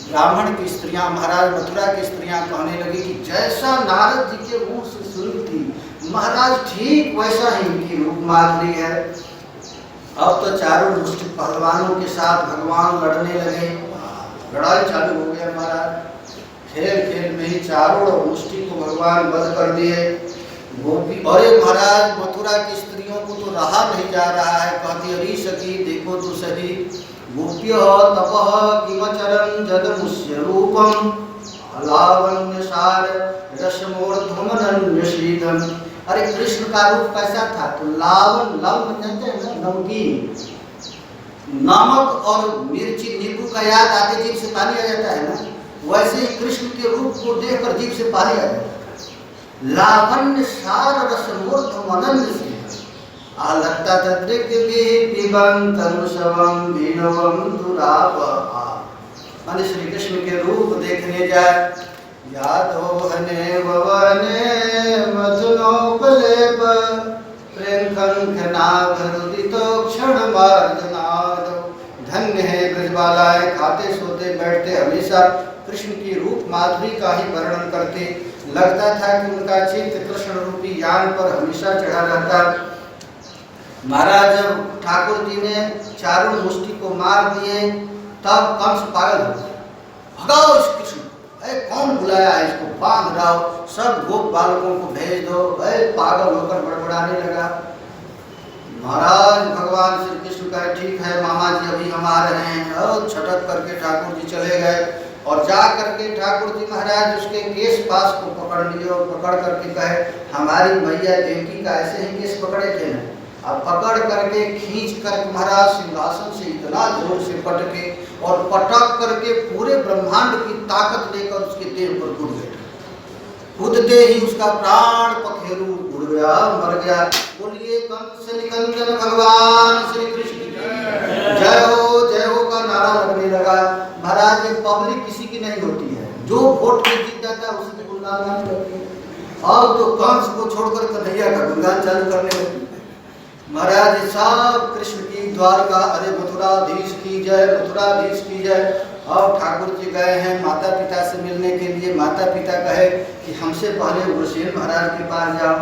ब्राह्मण की स्त्रियां, महाराज मथुरा की स्त्रियां कहने लगी कि जैसा नारद जी के मुंह से सुनी थी महाराज ठीक वैसा ही इनकी रूप माधुरी है। अब तो चारों दुष्ट पहलवानों के साथ भगवान लड़ने लगे, लड़ाई चालू हो गया महाराज। खेल खेल में ही चारों मुष्टि को भगवान वध कर दिए। गोपी अरे महाराज मथुरा की स्त्रियों को तो रहा नहीं जा रहा है, कहती अरे सखी देखो तो सही, गोप्य तपः किमचरं जगमुष्य रूपम लावण्य सार रसमोर्ध्वमनन्यशीतम। अरे कृष्ण का रूप कैसा था? तो लावन, लव जानते हैं ना, नमकीन, नमक और मिर्ची नींबू का याद आते जीभ से पानी आ जाता है ना, वैसे ही कृष्ण के रूप को देखकर जीभ से पानी आ जाता है। लावण्य सार रसमोर्ध्वमनन्यशीतम लगता था माने श्री कृष्ण के रूप देखने जाए। यादव हने भवने मधुनोपलेप प्रेम कंकनाभरुदितो क्षण मार्जनाद। धन्य है ब्रजबालाएं, खाते सोते बैठते हमेशा कृष्ण की रूप माधुरी का ही वर्णन करते। लगता था कि उनका चित्त कृष्ण रूपी यान पर हमेशा चढ़ा रहता। महाराज जब ठाकुर जी ने चारों मुष्टि को मार दिए तब कंस पागल हो गया, भगाओ इस कृष्ण, अरे कौन बुलाया है इसको, बांध रहा हो, सब गोप बालकों को भेज दो। अरे पागल होकर बड़बड़ाने लगा। महाराज भगवान श्री कृष्ण कहे ठीक है मामा जी अभी हम आ रहे हैं। और छटक करके ठाकुर जी चले गए और जा करके ठाकुर जी महाराज उसके केश पास को पकड़ लिए और पकड़ करके कहे हमारी मैया देवकी का ऐसे ही केस पकड़े थे ना, अब पकड़ करके खींच कर महाराज सिंहासन से इतना जोर से पटके और पटक करके पूरे ब्रह्मांड की ताकत लेकर उसके देह पर कूद गए। कूदते ही उसका प्राण पखेरु उड़ गया, मर गया। बोलिए कंस निकंदन भगवान श्री कृष्ण जय हो का नारा लगने लगा। महाराज पब्लिक किसी की नहीं होती है, जो वोट में जीत जाता है उसी की गुणगान गाने लगती है। अब तो कंस को छोड़कर कन्हैया का गुणगान चालू करने लगे। महाराज सब कृष्ण की द्वारका, अरे मथुराधीश की जय, मथुराधीश की जय। अब ठाकुर जी गए हैं माता पिता से मिलने के लिए। माता पिता कहे कि हमसे पहले उग्रसेन महाराज के पास जाओ।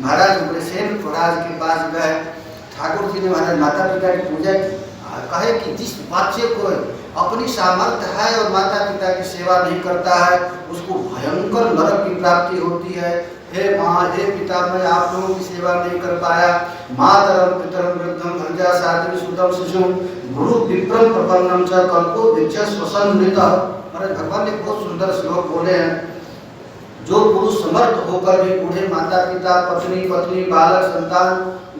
महाराज उग्रसेन महाराज के पास गए। ठाकुर जी ने महाराज माता पिता की पूजा की। कहे कि जिस बच्चे को अपनी सामर्थ्य है और माता पिता की सेवा नहीं करता है उसको भयंकर नरक की प्राप्ति होती है। हे माँ हे पिता, मैं आप लोगों की सेवा नहीं कर पाया। मातरम पितरम वृद्धम भंजा साधु सुतम शिशु गुरु विप्रम प्रपन्नम च कल्पो भिक्षा स्वसन मृतः। महाराज भगवान ने बहुत सुंदर श्लोक बोले हैं। जो पुरुष समर्थ होकर भी बूढ़े माता पिता पत्नी पत्नी बालक संतान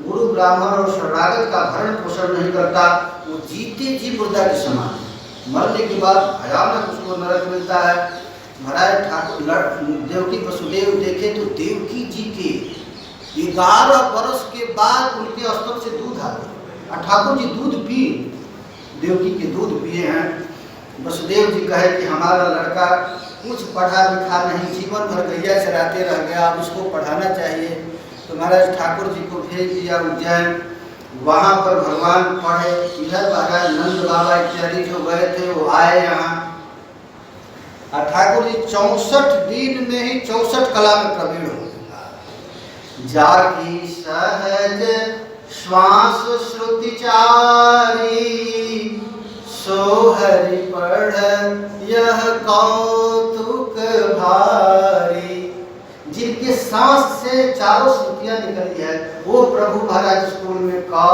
गुरु ब्राह्मण और शरणागत का भरण पोषण नहीं करता वो जीते जी मुर्दा के समान, मरने के बाद भयानक उसको नरक मिलता है। महाराज ठाकुर देवकी वसुदेव देखे तो देवकी जी के 11 वर्ष के बाद उनके स्तन से दूध आ गया और ठाकुर जी दूध पिए, देवकी के दूध पिए हैं। वसुदेव जी कहे कि हमारा लड़का कुछ पढ़ा लिखा नहीं, जीवन भर गैया चराते रह गया, अब उसको पढ़ाना चाहिए। तो महाराज ठाकुर जी को भेज दिया उज्जैन, वहाँ पर भगवान पढ़े। इधर महाराज नंद बाबा इत्यादि जो गए थे वो आए यहाँ। और ठाकुर जी 64 दिन में ही 64 कला में प्रवीण हो। जाकी सहज श्वास श्रुति चारी सो हरि पढ़ यह कौतुक भारी। जिनके सांस से चारों श्रुतियां निकली है वो प्रभु महाराज स्कूल में का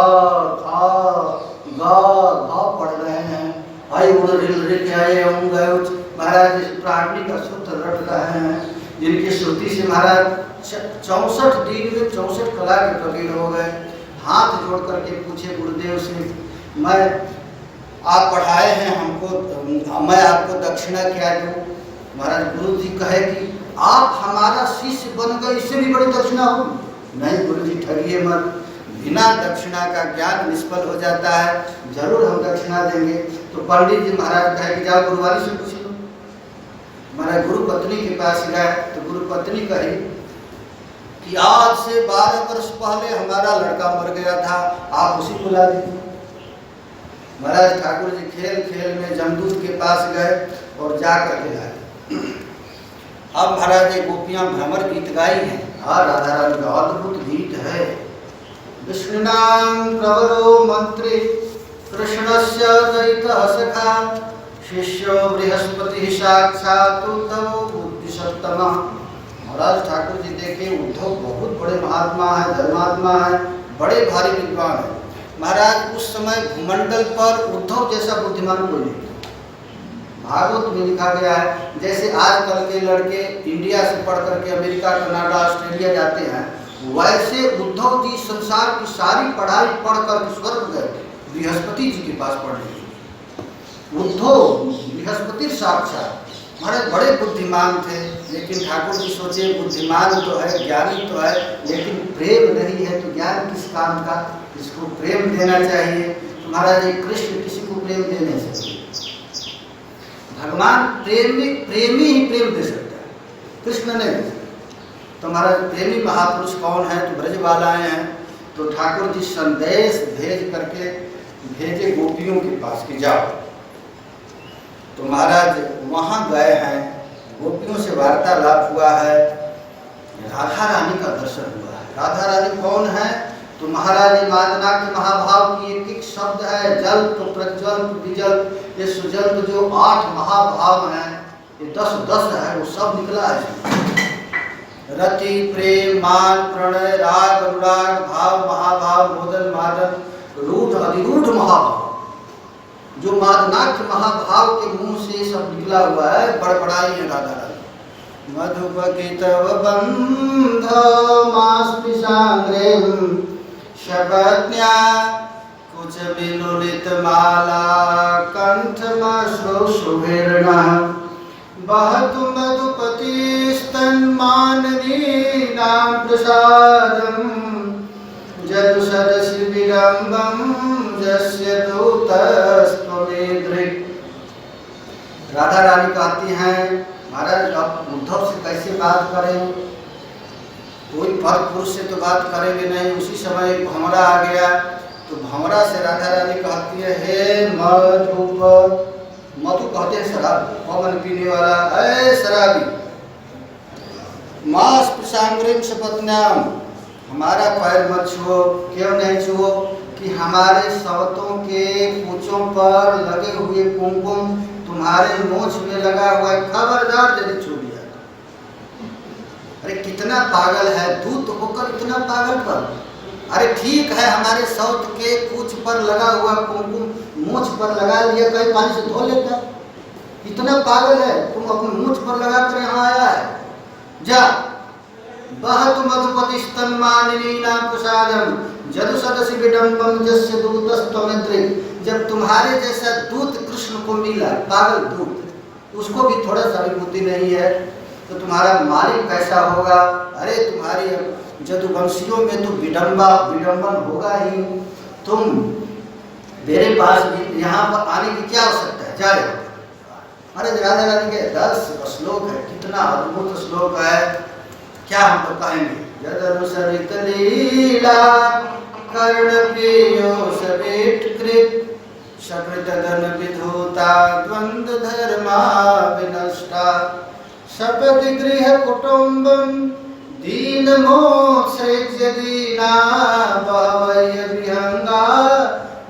था गा पढ़ रहे हैं। आई महाराज प्राणी का सूत्र रट रहे हैं। जिनकी श्रुति से महाराज 64 दिन में 64 कला के प्रवीण हो गए। हाथ जोड़ करके पूछे गुरुदेव से, मैं आप पढ़ाए हैं हमको, मैं आपको दक्षिणा क्या दूं? महाराज गुरु जी कहे कि आप हमारा शिष्य बन गए, इससे भी बड़ी दक्षिणा हो? नहीं गुरु जी ठगिए मत, बिना दक्षिणा का ज्ञान निष्फल हो जाता है, जरूर हम दक्षिणा देंगे। तो पंडित जी महाराज कहे कि जाओ गुरुवारी से पूछ लो। महाराज गुरु पत्नी के पास गए तो गुरु पत्नी कही कि आज से 12 वर्ष पहले हमारा लड़का मर गया था, आप उसी को ला दीजिए। महाराज ठाकुर जी खेल खेल में जमदूत के पास गए और और जा करके लाए। अब महाराज ये गोपियां भ्रमर गीत गाई हैं। हाँ, राधा रानी का अद्भुत गीत है। विष्णुनाम प्रवरो मंत्री कृष्णस्य दयितः सखा शिष्यो बृहस्पति साक्षात् उद्धव बुद्धिसत्तमः। महाराज ठाकुर जी देखे, उद्धव बहुत बड़े महात्मा है, धर्मात्मा है, बड़े भारी विद्वान है। महाराज उस समय भूमंडल पर उद्धव जैसा बुद्धिमान कोई नहीं। भागवत में लिखा गया है, जैसे आजकल के लड़के इंडिया से पढ़ करके अमेरिका, कनाडा, ऑस्ट्रेलिया जाते हैं, वैसे उद्धव जी संसार की सारी पढ़ाई पढ़ कर स्वर्ग गए बृहस्पति जी के पास पढ़ने के। उद्धव बृहस्पति साक्षात। महाराज बड़े बुद्धिमान थे, लेकिन ठाकुर जी सोचे बुद्धिमान तो है, ज्ञानी तो है, लेकिन प्रेम नहीं है तो ज्ञान किस काम का, इसको प्रेम देना चाहिए। तो महाराज कृष्ण किसी को प्रेम दे नहीं सकते, भगवान प्रेमी ही प्रेम दे सकता है, कृष्ण नहीं दे सकता। तो महाराज प्रेमी महापुरुष कौन है, तो ब्रजबालाएं हैं। तो ठाकुर जी संदेश भेज करके भेजे गोपियों के पास कि जाओ। तो महाराज वहाँ गए हैं, गोपियों से वार्तालाप हुआ है, राधा रानी का दर्शन हुआ है। राधा रानी कौन है, तो महाराज मादनाक्य महाभाव की एक एक शब्द है, जल्प प्रज्वल्प विजल्प, ये सुजल्प जो 8 महाभाव हैं, ये 10 है, वो सब निकला है। रति प्रेम मान प्रणय राग अनुराग भाव महाभाव मोदन मादन रूढ़ अधिरूढ़ महाभाव, जो मादनाक्य महाभाव के मुंह से सब निकला हुआ है, बड़बड़ाई है राधा रानी। मधुपति तव बंध मास्पिसांग्रेम शबज्ञा कुछ विलुलित माला कंठ मश्रु सुवीर्णः बहतु मधुपति स्तन्माननी नाम प्रसादम जदु सदसि विडम्बम जस्य दूतस्त्वमेदृक्। राधा रानी कहती हैं, महाराज अब उद्धव से कैसे बात करें, कोई पर पुरुष से तो बात करेंगे नहीं। उसी समय एक भंवरा आ गया, तो भंवरा से राधा रानी कहती है, हे मधुप, मधु कहते हैं शराब, पवन पीने वाला, ऐ शराबी, मास प्रसांग्रिम सपत्न्याम, हमारा पैर मत छुओ। क्यों नहीं छुओ, कि हमारे सवतों के पूंछों पर लगे हुए कुमकुम तुम्हारे मोछ में लगा हुआ है, खबरदार यदि छू लिया। अरे कितना पागल है, दूत होकर इतना पागल पर। अरे ठीक है, हमारे सौत के पूंछ पर लगा हुआ कुमकुम मूछ पर लगा लिया, कहीं पानी से धो लेता। इतना पागल है, तुम अपने मूछ पर लगा कर यहाँ आया है। जा बहतु मधुपति स्तन्मानिनी नाम प्रसादम जदु सदसि विडम्बम जस्य दूतस्त्वमेदृक्। जब तुम्हारे जैसा दूत कृष्ण को मिला, पागल दूत, उसको भी थोड़ा सा भी बुद्धि नहीं है, तो तुम्हारा मालिक कैसा होगा। अरे तुम्हारी जदुवंशियों में तो विडम्बन होगा ही। तुम मेरे पास भी यहाँ पर आने की क्या आवश्यकता है, जाए। अरे राधा रानी के 10 श्लोक है, कितना अद्भुत श्लोक है, क्या हम तो कहेंगे। यदनुसरित लीला कर्ण पीयूष वेटकृत सकृतधन विधूता द्वंद्व धर्मा विनष्टा सपदि गृह कुटुंबम दीन मोक्षय दीना भावय विहंगा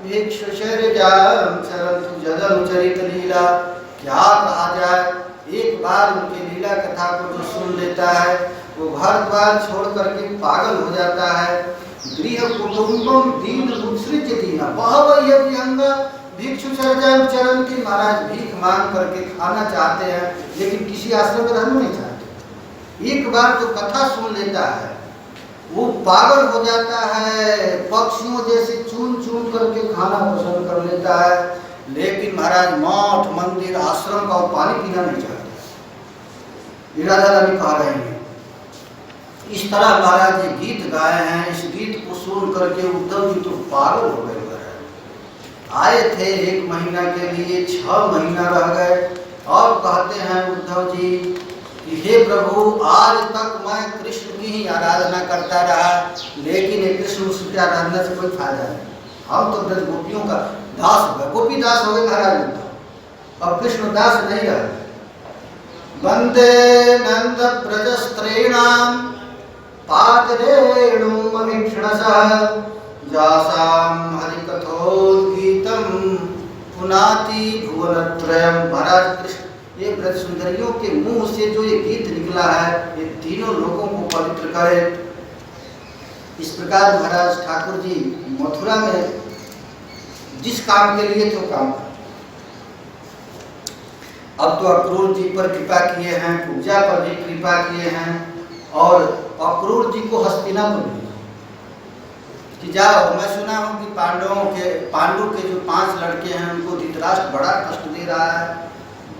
भिक्षु शरजाम चरंतु जदनुचरित लीला। क्या कहा जाए, एक बार उनकी लीला कथा को जो सुन लेता है वो घर द्वार छोड़ करके पागल हो जाता है। गृह कुटुंबम दीन मुत्सृज्य दीना भावय विहंगा भिक्षु शरजाम चरंती। महाराज भीख मांग करके खाना चाहते हैं, लेकिन किसी आश्रम में रहना नहीं चाहते। एक बार जो कथा सुन लेता है वो पागल हो जाता है, पक्षियों जैसे चुन चुन करके खाना पसंद कर लेता है, लेकिन महाराज मठ मंदिर आश्रम का और पानी पीना नहीं चाहता। राधा रानी कह रहे हैं। इस तरह महाराज ये गीत गाए हैं। इस गीत को सुन करके उद्धव जी तो पागल हो गए। आए थे 1 महीना के लिए, 6 महीना रह गए, और कहते हैं उद्धव जी कि हे प्रभु, आज तक मैं कृष्ण की ही आराधना करता रहा, लेकिन ये कृष्ण की आराधना से कोई फायदा नहीं। हम तो ब्रज गोपियों का दास हो गए, गोपी दास हो गए महाराज उद्धव, अब कृष्ण दास नहीं रहे। वंदे नंद ब्रजस्त्रीणां पादरेणुमवीक्षणसः जासां हरिकथोद्गीतं पुनाति भुवनत्रयम्। महाराज कृष्ण ये ब्रज सुंदरियों के मुंह से जो ये गीत निकला है ये तीनों लोगों को पवित्र करे। इस प्रकार महाराज ठाकुर जी मथुरा में जिस काम के लिए तो काम कर, अब तो अक्रूर जी पर कृपा किए हैं, पूजा पर भी कृपा किए हैं और अक्रूर जी को हस्तिनापुर भेजा कि जाओ। मैं सुना हूं कि पांडु के जो 5 लड़के हैं उनको धृतराष्ट्र बड़ा कष्ट दे रहा है।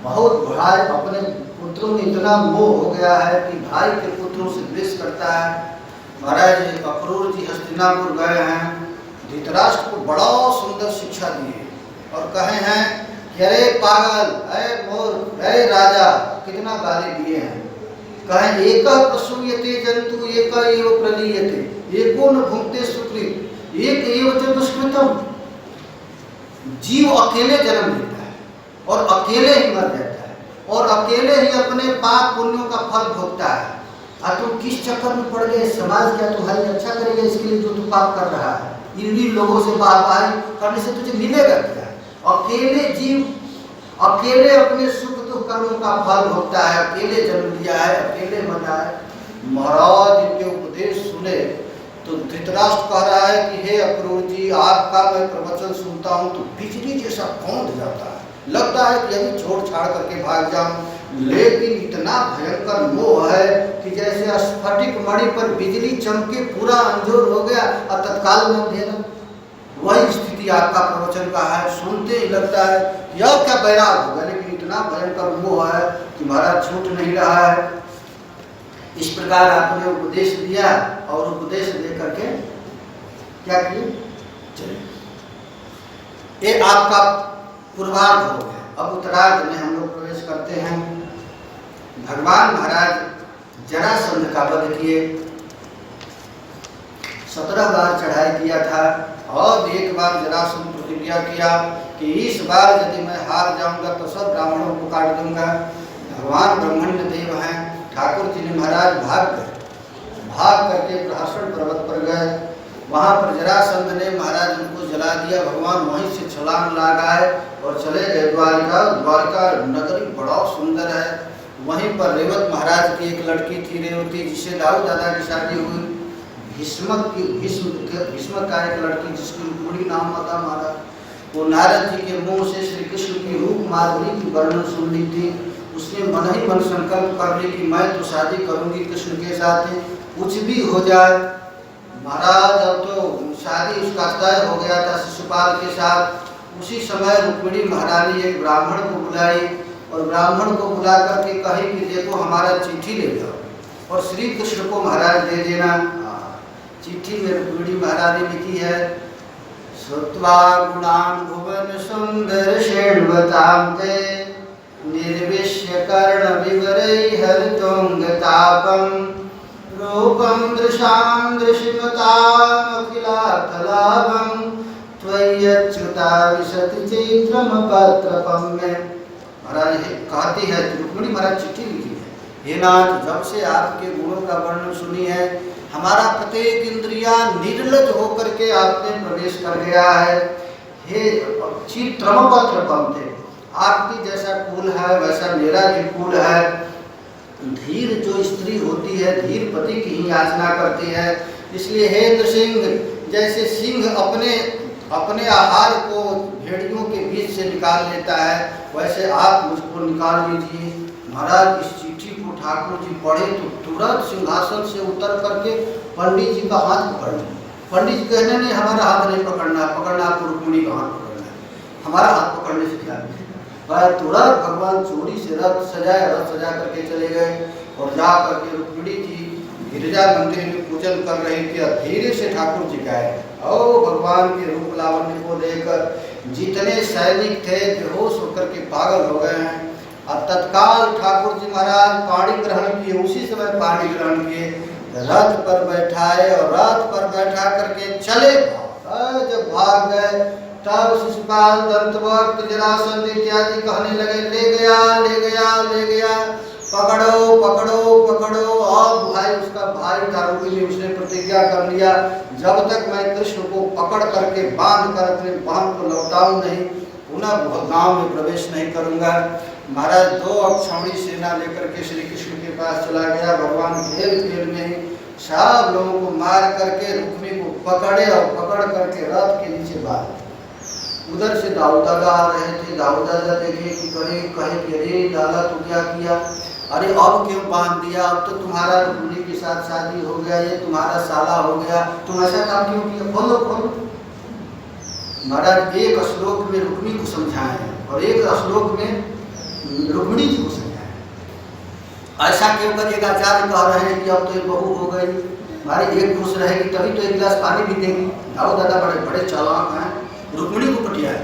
बहुत भाई अपने पुत्रों में इतना मोह हो गया है कि भाई के पुत्रों से द्वेष करता है। महाराज अक्रूर जी हस्तिनापुर गए हैं, धृतराष्ट्र को बड़ा सुंदर शिक्षा दिए और कहे हैं कि अरे पागल, अरे मोर, अरे राजा, कितना गाली दिए हैं। कहे एक प्रसूयते जंतु एक एव प्रलीयते एको न भुंक्ते सुकृत एक एव च दुष्कृतम। जीव अकेले जन्म लेता है और अकेले ही मर जाता है और अकेले ही अपने पाप पुण्यों का फल भोगता है। और तुम किस चक्कर में पड़ गए? समाज क्या तुम्हारी अच्छा करेगा इसके लिए जो तू पाप कर रहा है? इन लोगों से वाहवाही करने से तुझे मिलेगा क्या? अकेले जीव अकेले अपने सुख दुख कर्मों का फल भोगता है, अकेले जन्म लिया है, अकेले मरा है। महाराज इनके उपदेश सुने तो धृतराष्ट्र कह रहा है कि हे अक्रूर जी, आपका मैं प्रवचन सुनता हूँ तो बिजली जैसा कौंध जाता है, लगता है कि अभी छोड़ छाड़ करके भाग जाऊं। लेकिन इतना भयंकर मोह है कि जैसे स्फटिक मणि पर बिजली चमके पूरा अंजोर हो गया और तत्काल में अंधेरा। वही स्थिति आपका प्रवचन का है। सुनते ही लगता है यह क्या बैराग होगा, लेकिन इतना भयंकर मोह है कि महाराज छूट नहीं रहा है। इस प्रकार आपने उपदेश दिया और उपदेश दे करके क्या किए? चले, ये आपका पूर्वार्ध हो गया। अब उत्तरार्ध में हम लोग प्रवेश करते हैं। भगवान महाराज जरासंध का वध किए, 17 बार चढ़ाई किया था और एक बार जरासंध प्रतिज्ञा किया कि इस बार यदि मैं हार जाऊंगा तो सब ब्राह्मणों को काट दूंगा। भगवान ब्रह्मण्य देव हैं। ठाकुर जी ने महाराज भाग करके प्रहसन पर्वत पर गए। वहां पर जरासंध ने महाराज उनको जला दिया। भगवान वहीं से छलांग लगाए और चले गए द्वारिका। द्वारिका नगरी बड़ा सुंदर है। वहीं पर रेवत महाराज की एक लड़की थी रेवती, जिससे दाऊ दादा की शादी हुई। भीष्म का एक लड़की जिसकी रुक्मिणी नाम था महाराज, वो नारद जी के मुंह से श्री कृष्ण की रूप माधुरी की वर्णन सुन ली थी। उसने मन ही मन संकल्प कर ली कि मैं तो शादी करूंगी कृष्ण के साथ, कुछ भी हो जाए। महाराज अब तो शादी उसका तय हो गया था शिशुपाल के साथ। उसी समय रुक्मिणी महारानी एक ब्राह्मण को बुलाई और ब्राह्मण को बुला करके कही कि देखो हमारा चिट्ठी ले जाओ और श्री कृष्ण को महाराज दे देना। चिट्ठी में रुक्मिणी महारानी लिखी है, श्रुत्वा गुणान् भुवन सुंदर शेण्वतां ते निर्विश्य कर्ण विवरैर्हरितुङ्गतापं रूपं दृशां दृशिमतामखिलार्थलाभं त्वय्यच्युता विशति चित्रमपत्रपं मे। महाराज कहती है रुक्मिणी महाराज चिट्ठी लिखी है, हे नाथ, जब से आपके गुणों का वर्णन सुनी है हमारा प्रत्येक इंद्रिया निर्लज होकर के आपने प्रवेश कर गया है। हे चित्रमपत्रपं थे, आपकी जैसा कुल है वैसा मेरा भी कुल है। धीर जो स्त्री होती है धीर पति की ही याचना करती है। इसलिए हे नृसिंह, जैसे सिंह अपने आहार को भेड़ियों के बीच से निकाल लेता है, वैसे आप मुझको निकाल लीजिए। महाराज इस चिट्ठी को ठाकुर जी पढ़े तो तुरंत सिंहासन से उतर करके पंडित जी का हाथ पकड़ लिया। पंडित जी कहने नहीं हमारा हाथ नहीं पकड़ना, आपको रुक्मिणी का हाथ पकड़ना है, हमारा हाथ पकड़ने से क्या। तुरंत भगवान चोरी से रथ सजा करके चले गए और जा करके रुक्मिणी जी गिरिजा मंदिर में पूजन कर रही थी। धीरे से ठाकुर जी गए और भगवान के रूप लावण्य को देखकर जितने सैनिक थे बेहोश होकर के पागल हो गए हैं। और तत्काल ठाकुर जी महाराज पानी ग्रहण किए, उसी समय पानी ग्रहण किए, रथ पर बैठाए और रथ पर बैठा करके चले। जब भाग गए तब शिशुपाल दंतवक्त्र जरासंध इत्यादि कहने लगे ले गया। पकड़ो पकड़ो पकड़ो। और भाई उसका भाई दारूकी ने उसने प्रतिज्ञा कर लिया, जब तक मैं कृष्ण को पकड़ करके बांध कर अपने बहन को लौटाऊं नहीं, पुनः गांव में प्रवेश नहीं करूंगा। महाराज 2 अक्षौणी सेना लेकर के श्री कृष्ण के पास चला गया। भगवान खेल खेल में ही सब लोगों को मार करके रुक्मी को पकड़े और पकड़ करके रथ के नीचे बांध। उधर से दाऊ दादा आ रहे थे। दाऊ दादा देखे कि कहे कि अरे लाला तू क्या किया, अरे अब क्यों बांध दिया, अब तो तुम्हारा रुक्मिणी के साथ शादी हो गया, ये तुम्हारा साला हो गया, तुम ऐसा काम क्यों किया, खोलो खोलो। महाराज एक श्लोक में रुक्मिणी को समझाए और एक श्लोक में रुक्मिणी जी को समझाए। ऐसा क्यों करिएगा, आचार्य कह रहे हैं कि अब तो ये बहू हो गई, हमारी एक खुश रहेगी तभी तो एक गिलास पानी भी देंगी। दाऊ दादा बड़े बड़े चालाक हैं, रुक्मिणी को पटियाए।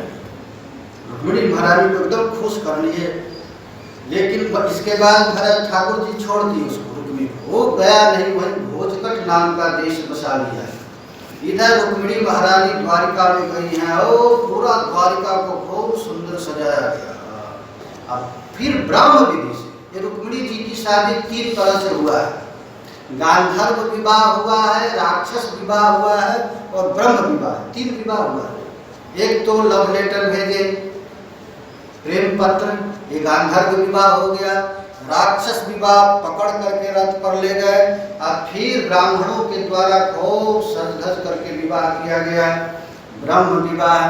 रुक्मिणी महारानी को एकदम खुश कर लिए। लेकिन इसके बाद महाराज ठाकुर जी छोड़ दिए उसको, रुक्मिणी को। वो गया नहीं, वहीं भोजकट नाम का देश बसा लिया। इधर रुक्मिणी महारानी द्वारिका में गई हैं और पूरा द्वारिका को खूब सुंदर सजाया गया। अब फिर ब्राह्म विधि से ये रुक्मिणी जी की शादी 3 तरह से हुआ है। गांधर्व विवाह हुआ है, राक्षस विवाह हुआ है और ब्रह्म विवाह, 3 विवाह हुआ है। एक तो लव लेटर भेजे, प्रेम पत्र, ये गांधर्व विवाह हो गया। राक्षस विवाह पकड़ करके रथ पर ले गए और फिर ब्राह्मणों के द्वारा खूब सज धज करके विवाह किया गया, ब्रह्म विवाह।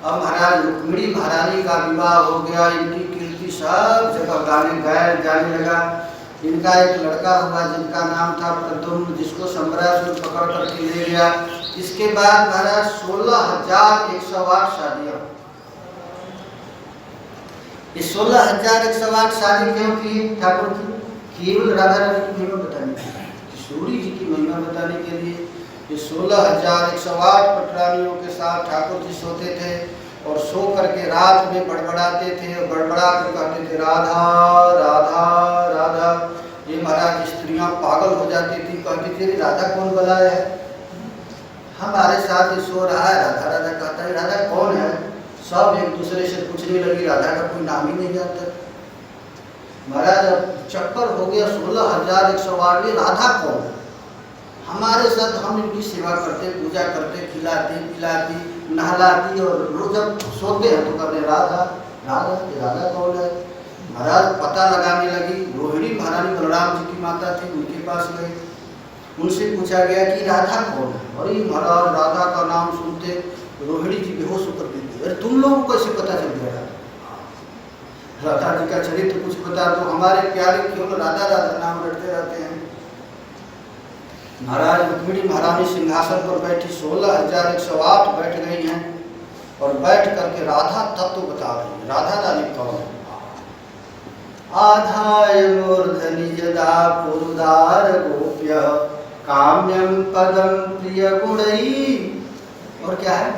अब महाराज रुक्मिणी महारानी का विवाह हो गया। इनकी कीर्ति सब जगह गाया जाने लगा। इनका एक लड़का हुआ जिनका नाम था प्रद्युम्न, जिसको सम्रासुर पकड़ करके ले गया। इसके बाद महाराज 16,108 शादियां। इस 16,108 शादी क्यों की ठाकुर जी? केवल राधा रानी की महिमा बताने के लिए, किशोरी जी की महिमा बताने के लिए। ये 16,108 पटरानियों के साथ ठाकुर जी सोते थे और सो करके रात में बड़बड़ाते थे और बड़बड़ा कर कहते थे राधा राधा राधा। ये महाराज स्त्रियां पागल हो जाती थी, कहती थी राधा कौन बुलाया है, हमारे साथ ही सो रहा है, राधा राधा कहता है, राधा कौन है। सब एक दूसरे से पूछने लगी, राधा का कोई नाम ही नहीं आता। महाराज चक्कर हो गया 16,108, राधा कौन है, हमारे साथ हम इनकी सेवा करते, पूजा करते, खिलाती पिलाती नहलाती और रोज जब सोते हैं तो कहते राधा राधा, राधा कौन है। महाराज पता लगाने लगी। रोहिणी महारानी बलराम जी की माता थी, उनके पास गए, उनसे पूछा गया कि राधा कौन है। अरे महाराज राधा का नाम सुनते रोहिणी जी बेहोश होकर गिरती। अरे तुम लोगों को कैसे पता चल गया राधा जी का चरित्र कुछ बता दो, हमारे प्यारे क्यों राधा राधा नाम रटते रहते हैं। महाराज रुक्मिणी महारानी सिंहासन पर बैठी 16,108 बैठ गई हैं और बैठ करके राधा तत्व बता रही है। राधा रानी कौन है? आधाय मूर्धनि यदा पुरुदार गोप्य काम्यम पदम प्रिय गुणई। और क्या है?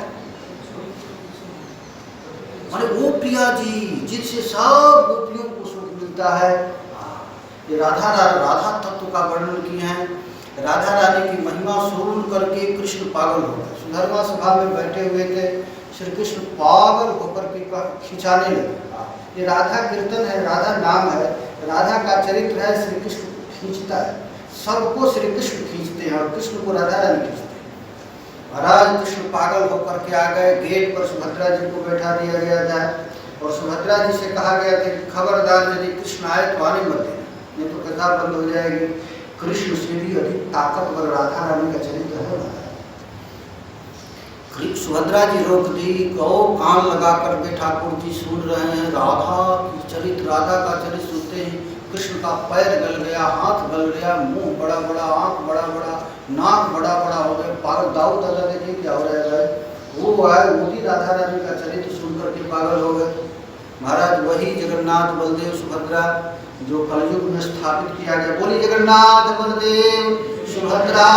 माने वो प्रिया जी जिनसे सब गोपियों को सुख मिलता है। ये राधा तत्व का वर्णन किए हैं। राधा रानी की महिमा सुन करके कृष्ण पागल हो गए। सुधर्मा सभा में बैठे हुए थे, श्री कृष्ण पागल होकर के खिंचाने लगे। ये राधा कीर्तन है, राधा नाम है, राधा का चरित्र है, श्री कृष्ण खींचता है, सबको श्री कृष्ण खींचते हैं और कृष्ण को राधा रानी खींचते हैं। महाराज कृष्ण पागल होकर के आ गए। गेट पर सुभद्रा जी को बैठा दिया गया था और सुभद्रा जी से कहा गया था कि खबरदार यदि कृष्ण आए तो आने मत देना, नहीं तो कथा बंद हो जाएगी। कृष्ण से भी अधिक ताकतवर राधा रानी का चरित्र है। सुभद्रा जी रोक दी, गौ कान लगाकर के ठाकुर जी सुन रहे हैं राधा की चरित्र। राधा का चरित्र सुनते ही कृष्ण का पैर गल गया, हाथ गल गया, मुंह बड़ा बड़ा, आंख बड़ा बड़ा, नाक बड़ा बड़ा हो गए। पागल दाऊ दादा देखिए क्या हो रहा है, वो है मोदी राधा रानी का चरित्र सुन करके पागल हो गए। महाराज वही जगन्नाथ बलदेव सुभद्रा जो कलयुग में स्थापित किया गया। बोली जगन्नाथ बलदेव सुभद्रा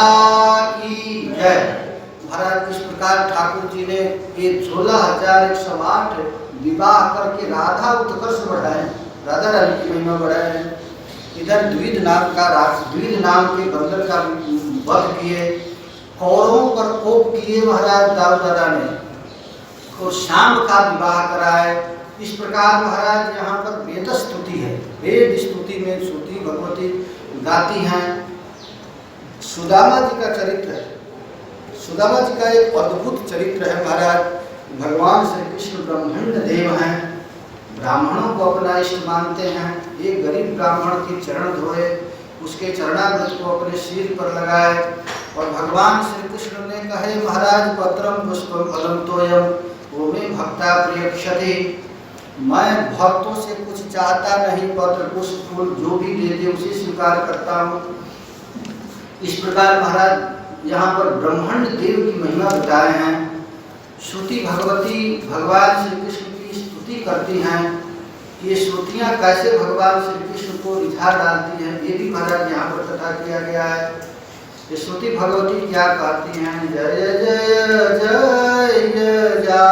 की जय। महाराज इस प्रकार ठाकुर जी ने ये 16,108 विवाह करके राधा उत्कर्ष बढ़ाए, राधा रानी की महिमा बढ़ाए। इधर द्विज नाम के बंदर का वध किए, कौरवों पर कोप किए महाराज दाऊ दादा ने, और शाम का विवाह कराए। इस प्रकार महाराज यहाँ पर वेद स्तुति है। वेद स्तुति में श्रुति भगवती गाती हैं। सुदामा जी का चरित्र है। सुदामा जी का एक अद्भुत चरित्र है महाराज। भगवान श्री कृष्ण ब्रह्मांड देव हैं, ब्राह्मणों को अपना इष्ट मानते हैं। एक गरीब ब्राह्मण की चरण धोए, उसके चरणामृत को अपने सिर पर लगाए और भगवान श्री कृष्ण ने कहे, महाराज पत्रम पुष्पम फलम तोयम वो में भक्ता प्रियक्षति। मैं भक्तों से कुछ चाहता नहीं, पत्र पुष्प फूल जो भी दे दे उसे स्वीकार करता हूँ। इस प्रकार महाराज यहाँ पर ब्रह्मांड देव की महिमा बताए हैं। श्रुति भगवती भगवान श्री कृष्ण की स्तुति करती हैं। ये श्रुतियाँ कैसे भगवान श्री कृष्ण को रिझा डालती हैं, ये भी महाराज यहाँ पर कथा किया गया है। ये श्रुति भगवती क्या कहती हैं, जय जय जय जा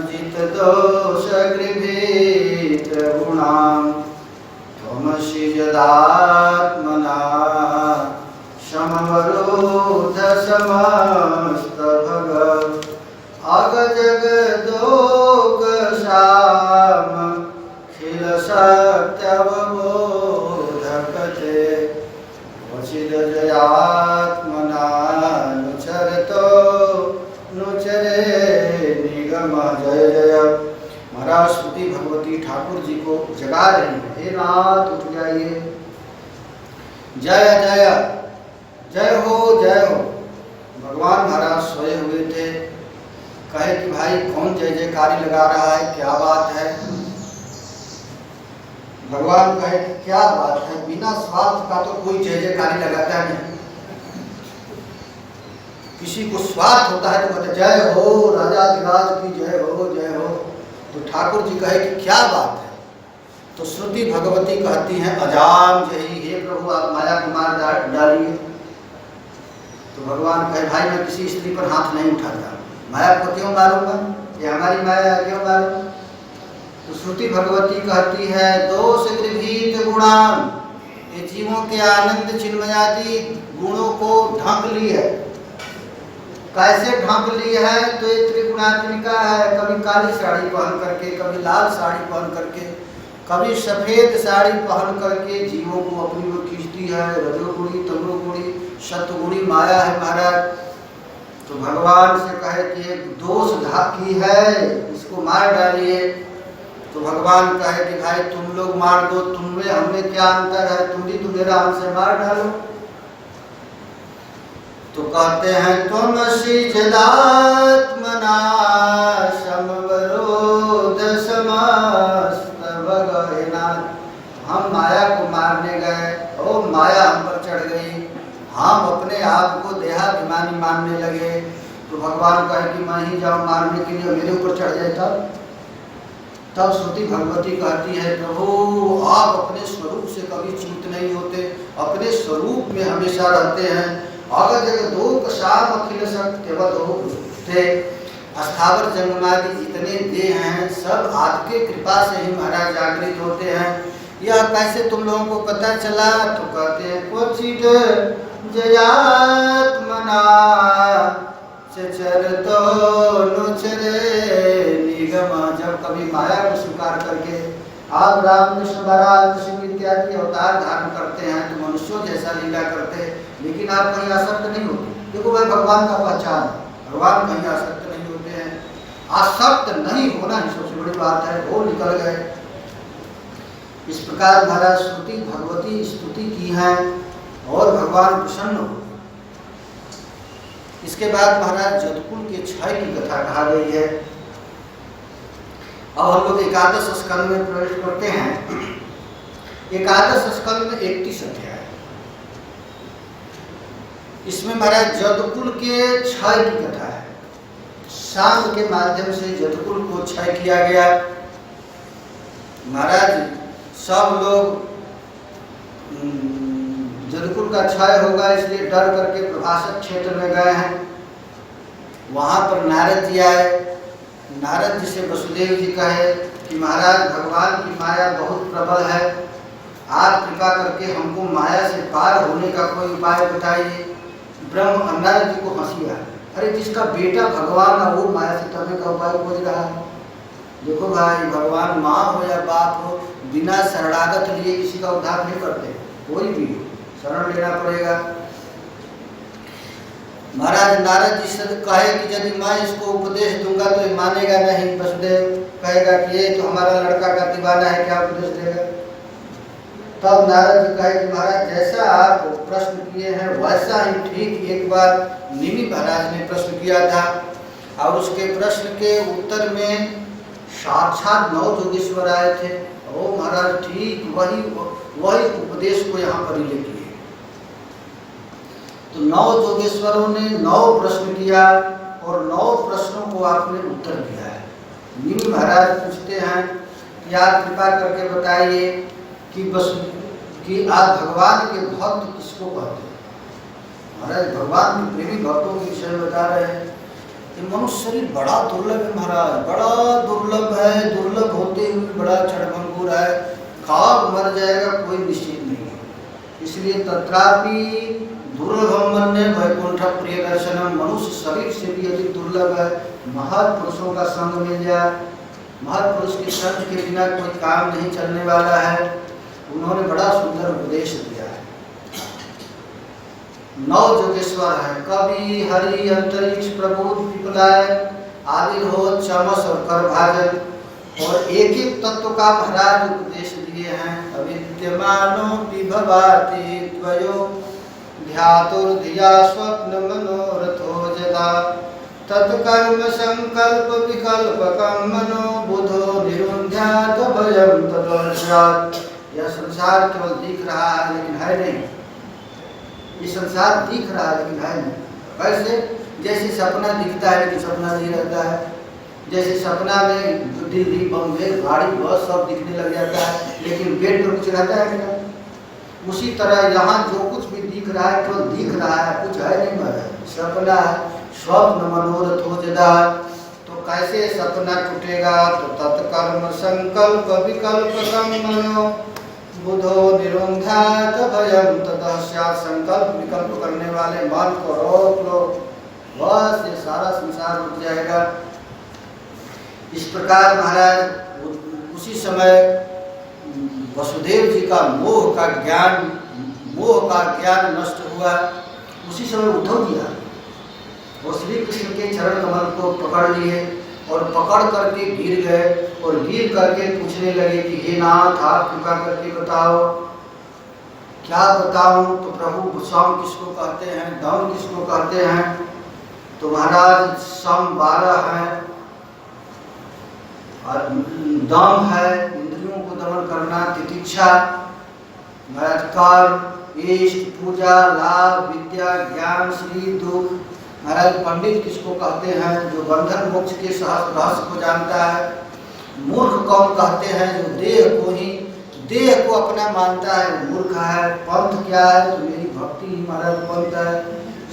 जित दोष गृभीत गुणाम त्वमसि यदात्मना समवरोध समस्त भग अग जगदोक शाम खिल सत्यवबोधकते वचिद जयात्मना नुचरतो नुचरे निगम। जय जय। महाराज स्तुति भगवती ठाकुर जी को जगा रही है, हे नाथ उठ जाइए, जय जय जय हो जय हो। भगवान महाराज सोए हुए थे, कहे कि भाई कौन जय जयकारी लगा रहा है, क्या बात है। भगवान कहे कि क्या बात है, बिना स्वार्थ का तो कोई जय जयकारी लगाता नहीं। किसी को स्वार्थ होता है तो कहते जय हो राजाधिराज की जय हो जय हो। तो ठाकुर जी कहे कि क्या बात है। तो श्रुति भगवती कहती हैं, अजाम जय, हे प्रभु आप माया को मार डालिए। तो भगवान कहे, भाई मैं किसी स्त्री पर हाथ नहीं उठाता, माया को क्यों मारूंगा, ये हमारी माया क्यों मारूं। तो श्रुति भगवती कहती है, दोष गृभीत गुणान, ये जीवों के आनंद चिन्मयादि गुणों को ढक ली है। कैसे ढक ली है, तो ये त्रिगुणात्मिका है। कभी काली साड़ी पहन करके, कभी लाल साड़ी पहन करके, कभी सफेद साड़ी पहन करके जीवों को अपनी ओर खींचती है। रजोगुणी तमोगुणी सतगुणी माया है महाराज। तो भगवान से कहे कि एक दोष धाकी है, इसको मार डालिए। तो भगवान कहे कि भाई तुम लोग मार दो, तुमने हमें क्या अंतर है, तुम भी तो मेरा हमसे मार डालो। तो कहते हैं, त्वमसि जदात्मना समवरोध समस्त भगवना। हम माया को मारने गए और माया हम पर चढ़ गई, हम अपने आप को देहाभिमानी मानने लगे। तो भगवान कहे कि मैं ही जाऊँ मारने के लिए, मेरे ऊपर चढ़ जाए। तब श्रुति भगवती कहती है, प्रभु आप अपने स्वरूप से कभी च्युत नहीं होते, अपने स्वरूप में हमेशा रहते हैं। अगर जगदोक शाम अखिल सत्यवत थे, अस्थावर जन्मादि जितने देह हैं सब आपके कृपा से ही महाराज जागृत होते हैं। यह कैसे तुम लोगों को पता चला। तो कहते हैं, क्वचित जयात्मना चरतो नुचरे निगम। जब कभी माया को स्वीकार करके आप राम कृष्ण बलराम कृष्ण इत्यादि अवतार धारण करते हैं तो मनुष्यों जैसा लीला करते, लेकिन आप कहीं आसक्त नहीं होते। देखो भाई भगवान का पहचान, भगवान कहीं आसक्त नहीं होते हैं। आसक्त नहीं होना ही सबसे बड़ी बात है, वो निकल गए। इस प्रकार महाराज श्रुति भगवती स्तुति की है और भगवान प्रसन्न हो। इसके बाद महाराज जदकुल के क्षय की कथा कहा गई है। अब हम लोग एकादश स्कंद में प्रवेश करते हैं। एकादश स्कंद में 31 अध्याय है। इसमें महाराज जदकुल के क्षय की कथा है। शाम के माध्यम से जदकुल को क्षय किया गया। महाराज सब लोग जदकुल का क्षय होगा इसलिए डर करके प्रभाषक क्षेत्र में गए हैं। वहां पर नारद जी आए। नारद जी से वसुदेव जी कहे कि महाराज भगवान की माया बहुत प्रबल है, आप कृपा करके हमको माया से पार होने का कोई उपाय बताइए। ब्रह्म नारद जी को हंसी आए, अरे जिसका बेटा भगवान है वो माया से तरने का उपाय खोज रहा है। देखो भाई भगवान माँ हो या बाप हो, बिना शरणागत लिए किसी का उद्धार नहीं करते, कोई भी शरण लेना पड़ेगा। महाराज नारद जी से कहे कि यदि मैं इसको उपदेश दूंगा तो ये मानेगा नहीं। वसुदेव कहेगा कि ये तो हमारा लड़का का दीवाना है, क्या उपदेश देगा। तब नारद जी कहे कि महाराज जैसा आप प्रश्न किए हैं वैसा ही ठीक एक बार निमि महाराज ने प्रश्न किया था, और उसके प्रश्न के उत्तर में साक्षात 9 जोगेश्वर आए थे। ओ महाराज ठीक वही उपदेश को यहाँ पर ही किए। तो 9 जोगेश्वरों ने 9 प्रश्न किया और 9 प्रश्नों को आपने उत्तर दिया है। निमि महाराज पूछते हैं कि आप कृपा करके बताइए कि आप भगवान के भक्त किसको कहते हैं। महाराज भगवान के प्रेमी भक्तों के विषय में बता रहे हैं कि मनुष्य शरीर बड़ा दुर्लभ है महाराज, बड़ा दुर्लभ है, दुर्लभ होते हुए बड़ा क्षणभंगुर है, कब मर जाएगा कोई निश्चित नहीं है। इसलिए तत्रापि दुर्लभम मन्ये वैकुंठ प्रिय दर्शनम, मनुष्य शरीर से भी अधिक दुर्लभ है। महापुरुषों का संग मिल जाए, महापुरुष के संग के बिना कोई काम नहीं चलने वाला है। उन्होंने बड़ा सुंदर उपदेश दिया है। 9 जोगेश्वर है, कवि हरि अंतरिक्ष प्रबोध पिपलाय आदि हो चमस और कर भाजन, और एक एक तत्व का महाराज उपदेश दिए हैं। अविद्यमानो विभवाति त्वयो ध्यातुर्धिया स्वप्न मनोरथो जदा तत्कर्म संकल्प विकल्पकम मनो बुधो निरुंध्यात भयम तदोषात्। यह संसार केवल दिख रहा है लेकिन है नहीं। ये संसार दिख रहा है लेकिन है नहीं। कैसे? जैसे सपना दिखता है लेकिन सपना नहीं रहता है। जैसे सपना में दिल्ली बम्बे गाड़ी बस सब दिखने लग जाता है लेकिन बेड पर कुछ रहता है क्या? उसी तरह यहाँ जो कुछ भी दिख रहा है केवल दिख रहा है, कुछ है नहीं महाराज, सपना है। स्वप्न मनोरथ हो जदा, तो कैसे सपना टूटेगा? तो तत्कर्म संकल्प विकल्पकम मनो बुधो निरुंध्यात भयम ततः स्यात्। संकल्प विकल्प करने वाले मन को रोक लो, बस ये सारा संसार रुक जाएगा। इस प्रकार महाराज उसी समय वसुदेव जी का मोह का ज्ञान नष्ट हुआ। उसी समय उद्धव जी और श्री कृष्ण के चरण कमल को पकड़ लिए और पकड़ करके गिर गए और गिर करके पूछने लगे कि हे नाथ आप कृपा करके बताओ, क्या बताऊं? तो प्रभु सम किसको कहते हैं, दम किसको कहते हैं? तो महाराज सम 12 है और दम है इंद्रियों को दमन करना, तितिक्षा, महाराज कर्म, इष्ट, पूजा, लाभ, विद्या, ज्ञान, श्री, दुख। महाराज पंडित किसको कहते हैं? जो बंधन मोक्ष के रहस्य को जानता है। मूर्ख कौन कहते हैं? जो देह को अपना मानता है, मूर्ख है। पंथ क्या है? तो मेरी भक्ति ही महाराज पंथ है।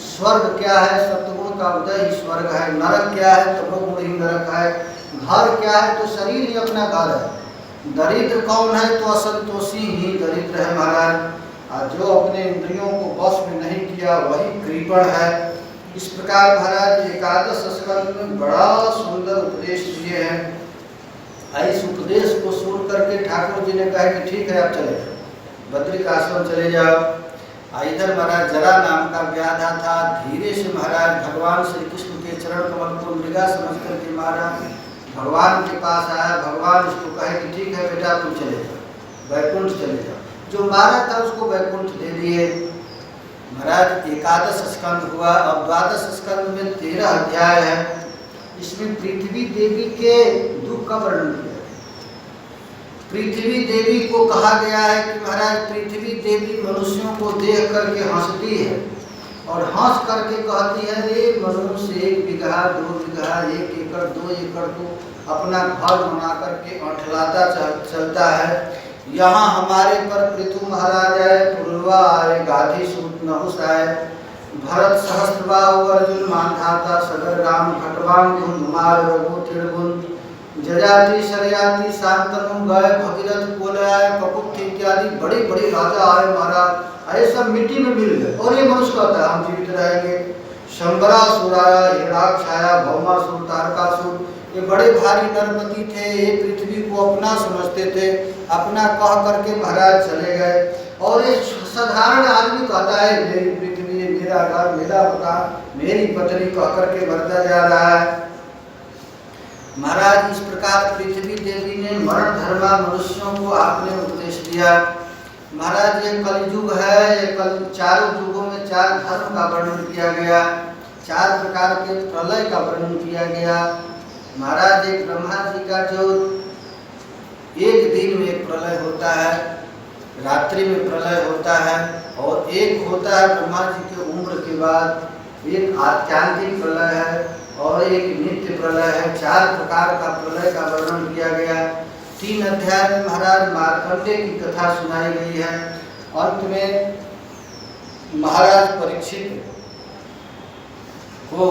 स्वर्ग क्या है? सत्गुण का उदय ही स्वर्ग है। नरक क्या है? तमोगुण ही नरक है। घर क्या है? तो शरीर ही अपना घर है। दरिद्र कौन है? तो असंतोषी ही दरिद्र है महाराज। जो अपने इंद्रियों को वश में नहीं किया वही कृपण है। इस प्रकार महाराज एकादश स्कंद में बड़ा सुंदर उपदेश दिए हैं। इस उपदेश को सुन करके ठाकुर जी ने कहा कि ठीक है आप चले जाओ, बद्रिक आश्रम चले जाओ। इधर महाराज जरा नाम का व्याधा था, धीरे से महाराज भगवान श्री कृष्ण के चरण कमल को मृगा समझ करके महाराज भगवान के पास आया। भगवान उसको कहे कि ठीक है बेटा तुम चले जाओ, वैकुंठ चले जाओ। जो मारा था उसको वैकुंठ दे दिए। महाराज एकादश स्कंद हुआ। अब द्वादश स्कंद में 13 अध्याय है। इसमें पृथ्वी देवी के दुख का वर्णन किया है। पृथ्वी देवी को कहा गया है कि महाराज पृथ्वी देवी मनुष्यों को देख करके हंसती है और हंस करके कहती है रे मनुष्य 1 बीघा 2 बीघा 1 एकड़ 2 एकड़ को अपना घर बना करके अठलाता चलता है। यहाँ हमारे पर पृथु महाराज आए, पुरुरवा आए, गाधी सूत नहुस आए, भरत सहस्त्रबाहु अर्जुन मानधाता सगर राम खटवांग मार रघु तिरगुन जजाति शरयाति शांतनु गए भगीरथ बोले आए कपुत इत्यादि बड़े बड़े राजा आए महाराज। आए सब मिट्टी में मिल गए और ये मनुष्य कहता है हम जीवित रहेंगे। शंबरासुर आया, हिरणाक्ष आया, भौमासुर, तारकासुर, ये बड़े भारी नरपति थे, ये पृथ्वी को अपना समझते थे, अपना कह करके महाराज चले गए। और ये साधारण आदमी कहता है मेरी पृथ्वी, मेरा घर, मेरा मकान, मेरी पत्नी कह करके बढ़ता जा रहा है। महाराज इस प्रकार पृथ्वी देवी ने मरण धर्मा मनुष्यों को आपने उपदेश दिया। महाराज ये कलयुग है, ये चारों युगों में 4 धर्म का वर्णन किया गया, 4 प्रकार के प्रलय का वर्णन किया गया। महाराज एक ब्रह्मा जी का जो एक दिन में एक प्रलय होता है, रात्रि में प्रलय होता है, और एक होता है ब्रह्मा जी के उम्र के बाद, एक आत्यांतिक प्रलय है और एक नित्य प्रलय है। 4 प्रकार का प्रलय का वर्णन किया गया। 3 अध्याय में महाराज मार्कंडेय की कथा सुनाई गई है। अंत में महाराज परीक्षित को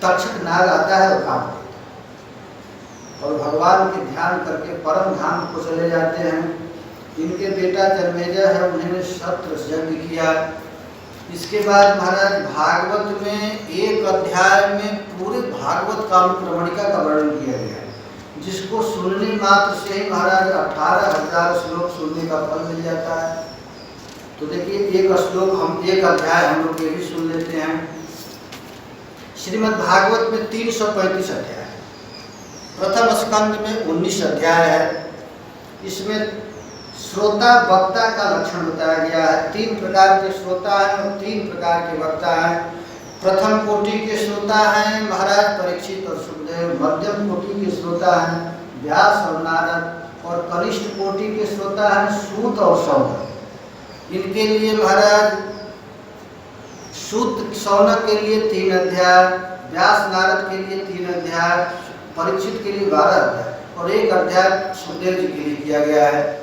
तक्षक नाग आता है और काम करता है, और भगवान के ध्यान करके परम धाम को चले जाते हैं। इनके बेटा जन्मेजय है, उन्होंने शस्त्र यज्ञ किया। इसके बाद महाराज भागवत में एक अध्याय में पूरे भागवत का अनुक्रमणिका का वर्णन किया गया है, जिसको सुनने मात्र से ही महाराज 18,000 श्लोक सुनने का फल मिल जाता है। तो देखिए एक श्लोक एक अध्याय हम लोग ये भी सुन लेते हैं। श्रीमद् भागवत में 335 अध्याय है। प्रथम स्कंद में 19 अध्याय है। इसमें श्रोता वक्ता का लक्षण बताया गया है। 3 प्रकार के श्रोता हैं और 3 प्रकार के वक्ता हैं। प्रथम कोटि के श्रोता हैं महाराज परीक्षित और सुखदेव, मध्यम कोटि के श्रोता हैं व्यास और नारद, और कनिष्ठ कोटि के श्रोता हैं सूत और सौनक। इनके लिए महाराज सूत सौनक के लिए 3 अध्याय, व्यास नारद के लिए 3 अध्याय, परीक्षित के लिए 12 अध्याय और 1 अध्याय सुखदेव जी के लिए किया गया है।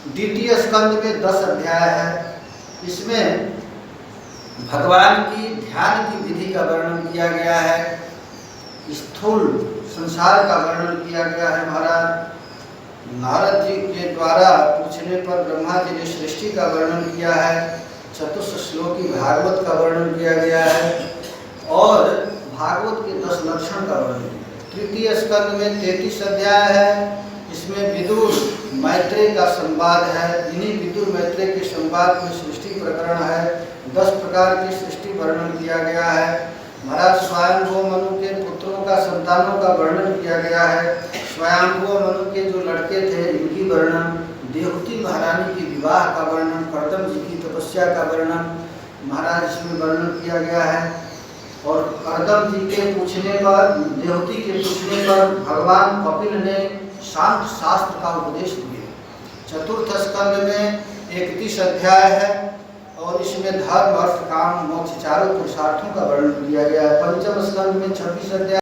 द्वितीय स्कंद में 10 अध्याय है। इसमें भगवान की ध्यान की विधि का वर्णन किया गया है, स्थूल संसार का वर्णन किया गया है। महाराज नारद जी के द्वारा पूछने पर ब्रह्मा जी ने सृष्टि का वर्णन किया है। चतुर्थ श्लोकी भागवत का वर्णन किया गया है और भागवत के 10 लक्षण का वर्णन किया है। तृतीय स्कंद में 33 अध्याय है। इसमें विदुर मैत्रेय का संवाद है। इन्हीं विदुर मैत्रेय के संवाद में सृष्टि प्रकरण है। 10 प्रकार की सृष्टि वर्णन किया गया है। महाराज स्वयंभू मनु के पुत्रों का, संतानों का वर्णन किया गया है। स्वयंभू मनु के जो लड़के थे इनकी वर्णन, देवहूति महारानी की विवाह का वर्णन, कर्दम जी की तपस्या का वर्णन महाराज इसमें वर्णन किया गया है। और कर्दम जी के पूछने पर, देवहूति के पूछने पर भगवान कपिल ने शांत शास्त्र का उपदेश दिया। चतुर्थ स्कंद में 31 अध्याय है और इसमें धर्म अर्थ काम मोक्ष चारों पुरुषार्थों का वर्णन किया गया है। पंचम स्कंद में 26 अध्याय